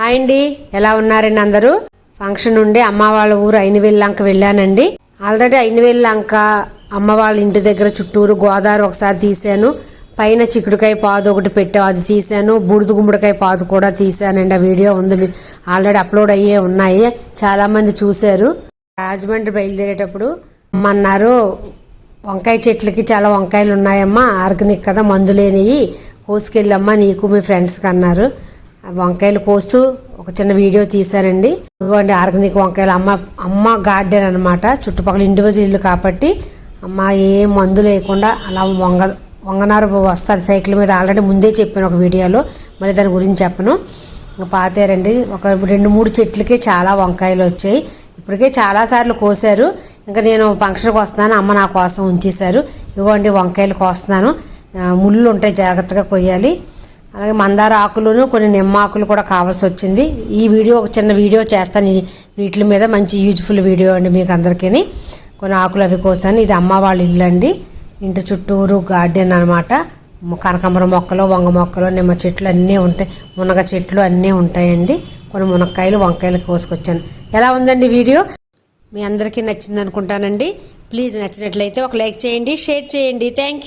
Hi అండి, ఎలా ఉన్నారండి అందరూ? ఫంక్షన్ ఉండి అమ్మ వాళ్ళ ఊరు అయినవేళ్ళంక వెళ్ళానండి. ఆల్రెడీ అయినవేళ్ళంక అమ్మ వాళ్ళ ఇంటి దగ్గర చుట్టూరు గోదావరి ఒకసారి తీసాను. పైన చిక్కుడుకాయ పాదు ఒకటి పెట్టాను, అది తీసాను. బూడిద గుమ్మడికాయ పాదు కూడా తీసానండి. ఆ వీడియో ఉంది, ఆల్రెడీ అప్లోడ్ అయ్యే ఉన్నాయి, చాలా మంది చూశారు. రాజమండ్రి బయలుదేరేటప్పుడు అమ్మ అన్నారు, వంకాయ చెట్లకి చాలా వంకాయలు ఉన్నాయమ్మా, ఆర్గానిక్ కదా, మందు లేనివి, కోసుకెళ్ళమ్మా నీకు మీ ఫ్రెండ్స్కి అన్నారు. వంకాయలు కోస్తూ ఒక చిన్న వీడియో తీశానండి. ఇదిగోండి ఆర్గానిక్ వంకాయలు. అమ్మ గార్డెన్ అనమాట, చుట్టుపక్కల ఇండివిజువల్ ఇల్లు కాబట్టి అమ్మ ఏ మందు లేకుండా అలా వంగనారు వస్తుంది సైకిల్ మీద. ఆల్రెడీ ముందే చెప్పాను ఒక వీడియోలో, మళ్ళీ దాని గురించి చెప్పను. పాతారండి, ఒక 2-3 చెట్లకి చాలా వంకాయలు వచ్చాయి. ఇప్పటికే చాలాసార్లు కోసారు. ఇంకా నేను ఫంక్షన్కి వస్తున్నాను, అమ్మ నా కోసం ఉంచేశారు. ఇవ్వండి వంకాయలు కోస్తున్నాను, ముళ్ళు ఉంటాయి, జాగ్రత్తగా కొయ్యాలి. అలాగే మందార ఆకులను కొన్ని నిమ్మ ఆకులు కూడా కావాల్సి వచ్చింది. ఈ వీడియో ఒక చిన్న వీడియో చేస్తాను వీటి మీద, మంచి యూజ్ఫుల్ వీడియో అండి మీకు అందరికీ. కొన్ని ఆకులు అవి కోసాను. ఇది అమ్మ వాళ్ళ ఇల్లు అండి, ఇంటి చుట్టూరు గార్డెన్ అనమాట. కనకాంబరం మొక్కలు, వంగ మొక్కలు, నిమ్మ చెట్లు అన్నీ ఉంటాయి, మునగ చెట్లు అన్నీ ఉంటాయండి. కొన్ని మునక్కాయలు వంకాయలు కోసుకొచ్చాను. ఎలా ఉందండి వీడియో? మీ అందరికీ నచ్చింది అనుకుంటానండి. ప్లీజ్ నచ్చినట్లయితే ఒక లైక్ చేయండి, షేర్ చేయండి. Thank you.